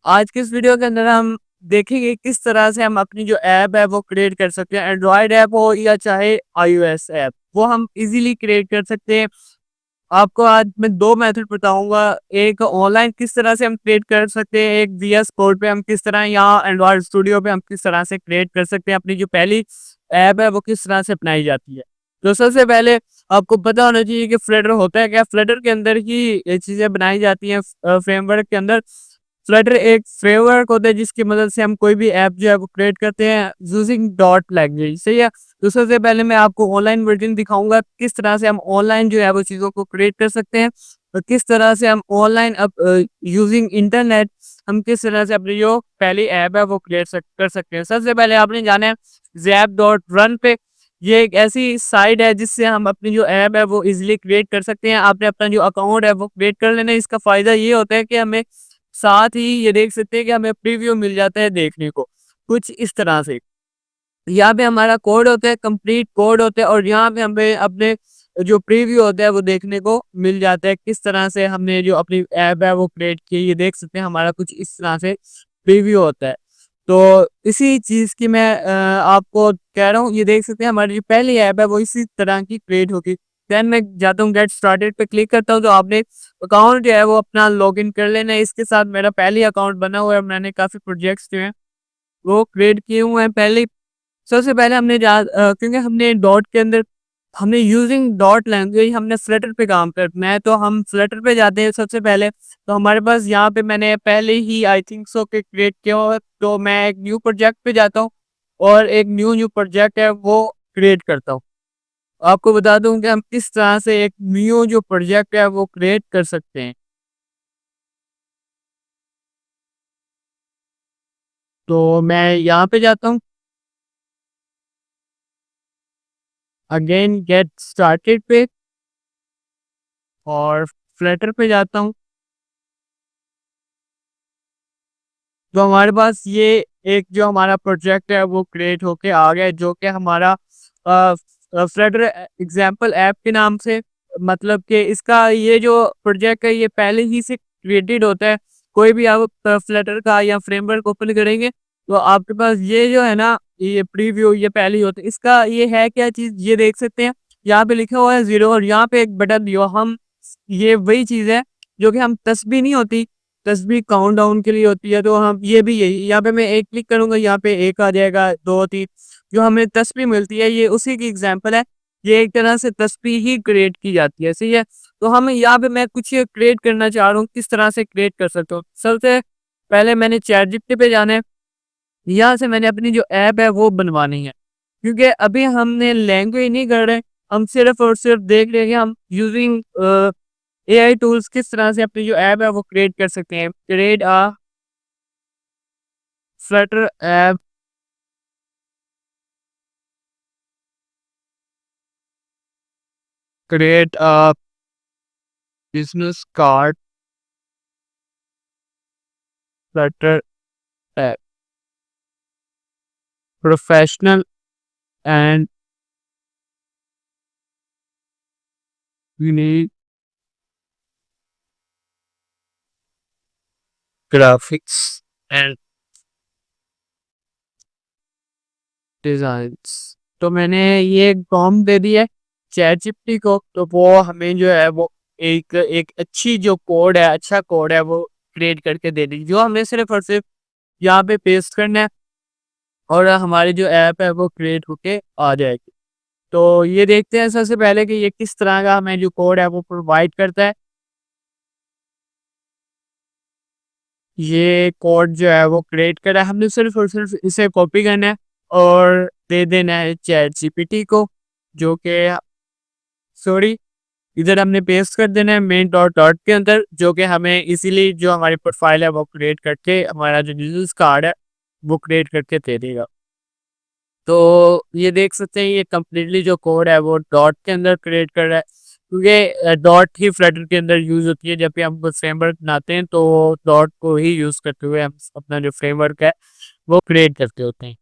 आज के इस वीडियो के अंदर हम देखेंगे किस तरह से हम अपनी जो ऐप है वो क्रिएट कर सकते हैं। एंड्रॉयड ऐप हो या चाहे आईओएस ऐप, वो हम इजीली क्रिएट कर सकते हैं। आपको आज मैं 2 मेथड बताऊँगा। एक ऑनलाइन किस तरह से हम क्रिएट कर सकते हैं, एक वीएस कोड पे हम किस तरह, या एंड्रॉयड स्टूडियो पे हम किस तरह से क्रिएट कर सकते हैं। अपनी जो पहली ऐप है वो किस तरह से अपनाई जाती है। तो सबसे पहले आपको पता होना चाहिए कि फ्लटर होता है क्या। फ्लटर के अंदर ही ये चीज़ें बनाई जाती हैं। फ्रेमवर्क के अंदर फ्लटर एक फ्रेमवर्क होता है जिसकी मदद से हम कोई भी ऐप जो है वो क्रिएट करते हैं यूजिंग डॉट लैंग्वेज, सही है। तो सबसे पहले मैं आपको ऑनलाइन वर्जन दिखाऊंगा किस तरह से हम ऑनलाइन जो है वो चीज़ों को क्रिएट कर सकते हैं, और किस तरह से हम ऑनलाइन अब यूजिंग इंटरनेट हम किस तरह से अपनी जो पहली ऐप है वो कर सकते हैं। सबसे पहले आपने जाना है zap.run पे। ये एक ऐसी साइट है जिससे हम अपनी जो ऐप है वो इजीली क्रिएट कर सकते हैं। आपने अपना जो अकाउंट है वो क्रिएट कर लेना है। इसका फ़ायदा ये होता है कि हमें साथ ही ये देख सकते हैं कि हमें प्रीव्यू मिल जाता है देखने को, कुछ इस तरह से। यहाँ पे हमारा कोड होता है, कंप्लीट कोड होता है, और यहाँ पे हमें अपने जो प्रीव्यू होता है वो देखने को मिल जाता है। किस तरह से हमने जो अपनी ऐप है वो क्रिएट की, ये देख सकते हैं हमारा कुछ इस तरह से प्रीव्यू होता है। तो इसी चीज़ की मैं आपको कह रहा हूँ, ये देख सकते हैं हमारी जो पहली ऐप है वो इसी तरह की क्रिएट होगी। देन मैं जाता हूँ गेट स्टार्टेड पे क्लिक करता हूँ, तो आपने अकाउंट जो है वो अपना लॉगिन कर लेना है। इसके साथ मेरा पहले अकाउंट बना हुआ है, मैंने काफ़ी प्रोजेक्ट्स जो हैं वो क्रिएट किए हुए हैं पहले। सबसे पहले क्योंकि हमने डॉट के अंदर हमने यूजिंग डॉट लैंग्वेज हमने फ्लटर पे काम करना है, तो हम फ्लटर पे जाते हैं सबसे पहले। तो हमारे पास यहाँ पे मैंने पहले ही आई थिंक सो के क्रिएट किया हुआ है, तो मैं एक न्यू प्रोजेक्ट पे जाता हूँ और एक न्यू प्रोजेक्ट है वो क्रिएट करता हूँ। आपको बता दूं कि हम किस तरह से एक न्यू जो प्रोजेक्ट है वो क्रिएट कर सकते हैं। तो मैं यहाँ पे जाता हूँ, अगेन गेट स्टार्टेड पे, और फ्लटर पे जाता हूँ। तो हमारे पास ये एक जो हमारा प्रोजेक्ट है वो क्रिएट होके आ गया है, जो कि हमारा फ्लटर एग्जाम्पल ऐप के नाम से, मतलब कि इसका ये जो प्रोजेक्ट है ये पहले ही से क्रिएटेड होता है। कोई भी आप फ्लटर का या फ्रेमवर्क ओपन करेंगे तो आपके पास ये जो है ना, ये प्रीव्यू ये पहले ही होता है। इसका ये है क्या चीज़, ये देख सकते हैं यहाँ पे लिखा हुआ है 0, और यहाँ पे एक बटन दिया हम, ये वही चीज़ है जो कि हम तस्बीह नहीं होती, तस्बीह काउंटडाउन के लिए होती है, तो हम ये भी यही, यहाँ पे मैं एक क्लिक करूंगा, यहाँ पे एक आ जाएगा, 2 3, जो हमें तस्बीह मिलती है ये उसी की एग्जांपल है। ये एक तरह से तस्बीह ही क्रिएट की जाती है, सही है। तो हम यहाँ पे मैं कुछ क्रिएट करना चाह रहा हूँ, किस तरह से क्रिएट कर सकता हूँ। सबसे पहले मैंने चैट जीपीटी पे जाना है। यहाँ से मैंने अपनी जो ऐप है वो बनवानी है, क्योंकि अभी हमने लैंग्वेज नहीं कर रहे, हम सिर्फ और सिर्फ देख रहे हैं कि हम यूजिंग एआई टूल्स किस तरह से अपनी जो ऐप है वो क्रिएट कर सकते हैं। Create a Flutter app, create a business card Flutter app, professional and unique graphics and designs. तो मैंने ये प्रॉम्प्ट दे दी है चैट जीपीटी को, तो वो हमें जो है वो एक एक अच्छी जो कोड है, अच्छा कोड है वो क्रिएट करके दे दी, जो हमें सिर्फ और सिर्फ यहाँ पे पेस्ट करना है, और हमारी जो ऐप है वो क्रिएट होके आ जाएगी। तो ये देखते हैं सबसे पहले कि ये किस तरह का हमें जो कोड है वो प्रोवाइड करता है। ये कोड जो है वो क्रिएट करा है हमने, सिर्फ और सिर्फ इसे कॉपी करना है और दे देना है चैट जीपीटी को, जो कि सॉरी, इधर हमने पेस्ट कर देना है मेन डॉट डॉट के अंदर, जो कि हमें इसीलिए जो हमारी प्रोफाइल है वो क्रिएट करके हमारा जो बिजनेस कार्ड है वो क्रिएट करके दे देगा। तो ये देख सकते हैं ये कम्प्लीटली जो कोड है वो डॉट के अंदर क्रिएट कर रहा है, क्योंकि डॉट ही फ्लटर के अंदर यूज़ होती है। जब भी हम फ्रेमवर्क बनाते हैं तो डॉट को ही यूज़ करते हुए हम अपना जो फ्रेमवर्क है वो क्रिएट करते होते हैं।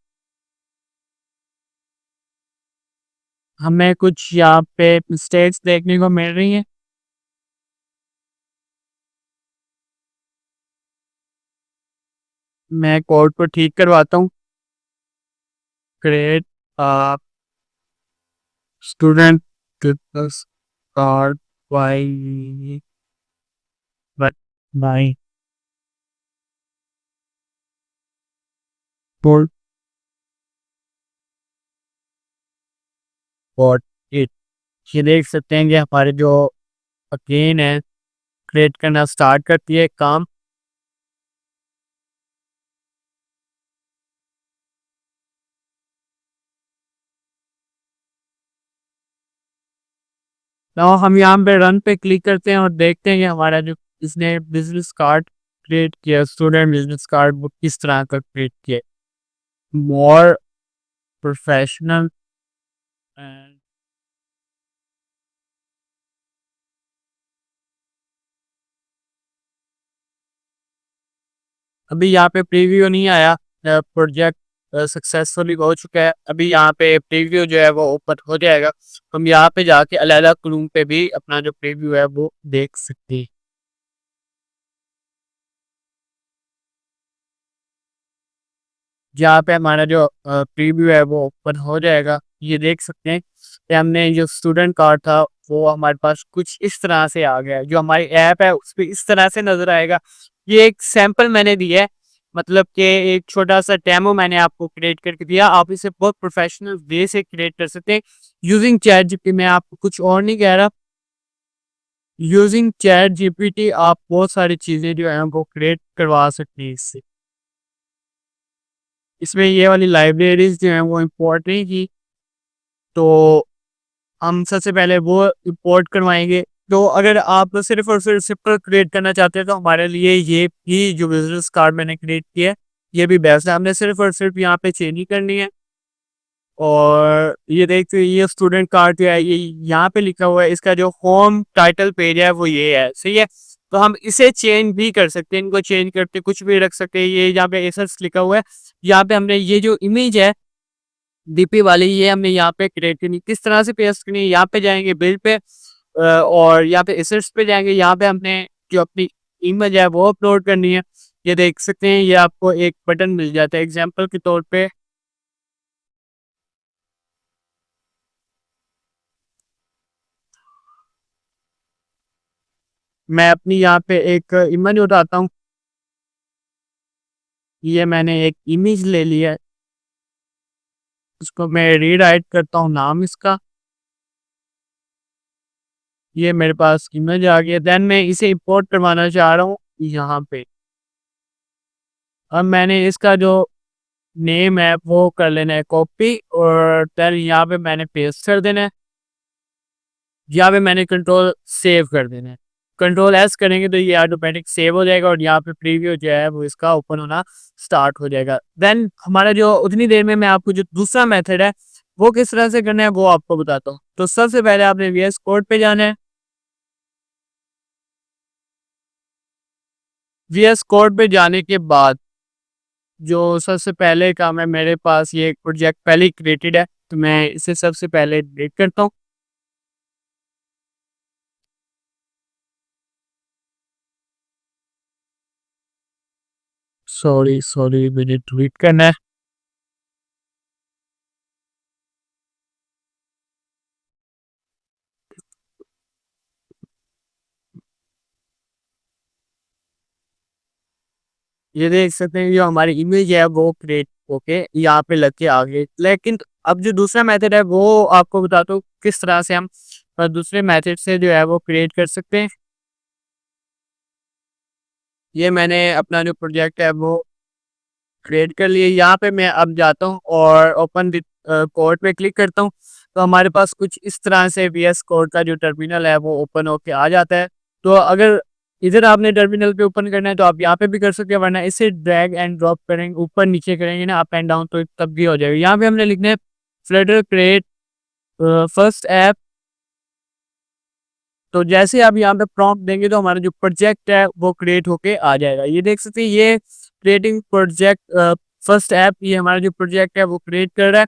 हमें कुछ यहाँ पे मिस्टेक्स देखने को मिल रही हैं। मैं कोड को ठीक करवाता हूँ। Create student card by by code और इट। ये देख सकते हैं कि हमारे जो अगेन है क्रिएट करना स्टार्ट करती है काम। तो हम यहाँ पे रन पे क्लिक करते हैं और देखते हैं कि हमारा जो इसने बिजनेस कार्ड क्रिएट किया, स्टूडेंट बिजनेस कार्ड, वो किस तरह का क्रिएट किया, मोर प्रोफेशनल एंड अभी यहाँ पे प्रीव्यू नहीं आया। प्रोजेक्ट सक्सेसफुली हो चुका है। अभी यहाँ पे प्रीव्यू जो है वो ओपन हो जाएगा। हम यहाँ पे जाके अलग-अलग रूम पे भी अपना जो प्रीव्यू है वो देख सकते हैं। जहाँ पे हमारा जो प्रीव्यू है वो ओपन हो जाएगा। ये देख सकते हैं कि हमने जो स्टूडेंट कार्ड था वो हमारे पास कुछ इस तरह से आ गया है। जो हमारी ऐप है उस पे इस तरह से नज़र आएगा। ये एक सैंपल मैंने दिया है, मतलब कि एक छोटा-सा डेमो मैंने आपको क्रिएट करके दिया। आप इसे बहुत प्रोफेशनल वे से क्रिएट कर सकते हैं यूजिंग चैटजीपीटी। मैं आपको कुछ और नहीं कह रहा। यूजिंग चैटजीपीटी आप बहुत सारी चीज़ें जो हैं वो क्रिएट करवा सकते हैं इससे। इसमें ये वाली लाइब्रेरीज़ जो हैं वो इम्पोर्ट नहीं की, तो हम सबसे पहले वो इंपोर्ट करवाएँगे। तो अगर आप सिर्फ़ और सिर्फ़ सिंपल क्रिएट करना चाहते हैं तो हमारे लिए ये भी जो बिज़नेस कार्ड मैंने क्रिएट किया है, ये भी बेस्ट है। हमने सिर्फ़ और सिर्फ़ यहाँ पे चेंज ही करनी है। और ये देखते हैं ये स्टूडेंट कार्ड जो है ये यहाँ पे लिखा हुआ है, इसका जो होम टाइटल पेज है वो ये है, सही है। तो हम इसे चेंज भी कर सकते हैं, इनको चेंज करके कुछ भी रख सकते हैं। ये यहाँ पे एसर्स लिखा हुआ है, यहाँ पे हमने ये जो इमेज है डीपी वाली, ये हमने यहाँ पे क्रिएट करनी। किस तरह से पेस्ट करनी है, यहाँ पे जाएंगे बिल पे और यहाँ पे एसेट्स पे जाएंगे। यहाँ पे हमने जो अपनी इमेज है वो अपलोड करनी है। ये देख सकते हैं ये आपको एक बटन मिल जाता है एग्जाम्पल के तौर पे। मैं अपनी यहाँ पे एक इमेज उठाता हूँ। ये मैंने एक इमेज ले लिया है, उसको मैं रीराइट करता हूँ नाम इसका। ये मेरे पास इमेज आ गया। देन मैं इसे इंपोर्ट करवाना चाह रहा हूँ यहाँ पे। अब मैंने इसका जो नेम है वो कर लेना है कॉपी और देन यहाँ पे मैंने पेस्ट कर देना है। यहाँ पे मैंने कंट्रोल सेव कर देना है। कंट्रोल एस करेंगे तो ये ऑटोमेटिक सेव हो जाएगा और यहाँ पे प्रीव्यू जो है वो इसका ओपन होना स्टार्ट हो जाएगा। देन हमारा जो उतनी देर में मैं आपको जो दूसरा मेथड है वो किस तरह से करना है वो आपको बताता हूँ। तो सबसे पहले आपने वीएस कोड पे जाना है। वीएस कोड पे जाने के बाद जो सबसे पहले काम है, मेरे पास ये एक प्रोजेक्ट पहले ही क्रिएटेड है तो मैं इसे सबसे पहले डिलीट करता हूँ। सॉरी सॉरी, मुझे ट्वीट करना है। ये देख सकते हैं जो हमारी इमेज है वो क्रिएट होके यहाँ पे लग के आ गई। लेकिन अब जो दूसरा मेथड है वो आपको बताता हूँ किस तरह से हम दूसरे मेथड से जो है वो क्रिएट कर सकते हैं। ये मैंने अपना जो प्रोजेक्ट है वो क्रिएट कर लिया। यहाँ पे मैं अब जाता हूँ और ओपन कोड पे क्लिक करता हूँ तो हमारे पास कुछ इस तरह से वीएस कोड का जो टर्मिनल है वो ओपन होके आ जाता है। तो अगर इधर आपने टर्मिनल पे ओपन करना है तो आप यहाँ पे भी कर सकते हैं, वरना इसे ड्रैग एंड ड्रॉप करेंगे, ऊपर नीचे करेंगे ना अप एंड डाउन, तो तब भी हो जाएगा। यहाँ पे हमने लिखना है फ्लटर क्रिएट फर्स्ट ऐप। तो जैसे आप यहाँ पे प्रॉम्प्ट देंगे तो हमारा जो प्रोजेक्ट है वो क्रिएट होके आ जाएगा। ये देख सकते हैं ये क्रिएटिंग प्रोजेक्ट फर्स्ट ऐप, ये हमारा जो प्रोजेक्ट है वो क्रिएट कर रहा है।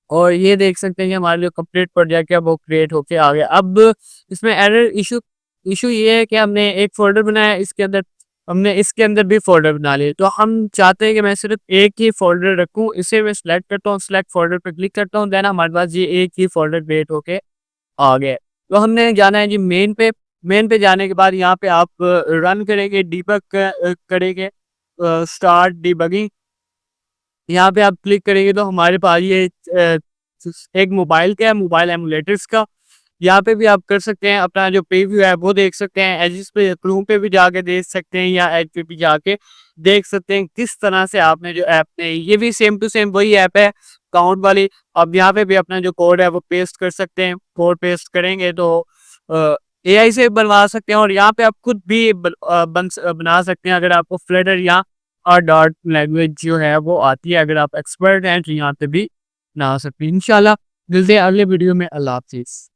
और ये देख सकते हैं कि हमारा जो कंप्लीट प्रोजेक्ट है वो क्रिएट होके आ गया। अब इसमें एरर इशू इशू ये है कि हमने एक फोल्डर बनाया, इसके अंदर हमने इसके अंदर भी फ़ोल्डर बना लिए। तो हम चाहते हैं कि मैं सिर्फ़ एक ही फ़ोल्डर रखूँ, इसे मैं सिलेक्ट करता हूँ, सिलेक्ट फ़ोल्डर पे क्लिक करता हूँ, देन हमारे पास ये एक ही फ़ोल्डर क्रिएट होके आ गया है। तो हमने जाना है जी मेन पे जाने के बाद यहाँ पे आप रन करेंगे, डीबग करेंगे, स्टार्ट डिबगिंग, यहाँ पे आप क्लिक करेंगे तो हमारे पास ये एक मोबाइल का है, मोबाइल एमुलेटर्स का। यहाँ पे भी आप कर सकते हैं, अपना जो प्रीव्यू है वो देख सकते हैं, एजिस पे क्रोम पे भी जाके देख सकते हैं या एज पे भी जाके देख सकते हैं किस तरह से आपने जो ऐप ने, ये भी सेम टू सेम वही ऐप है काउंट वाली। अब यहाँ पे भी अपना जो कोड है वो पेस्ट कर सकते हैं, कोड पेस्ट करेंगे तो एआई से बनवा सकते हैं और यहाँ पे आप खुद भी बना सकते हैं अगर आपको फ्लटर या और डॉट लैंग्वेज जो है वो आती है। अगर आप एक्सपर्ट हैं तो यहाँ पे भी बना सकते हैं। इंशाल्लाह मिलते हैं अगले वीडियो में। अल्लाह हाफिज़।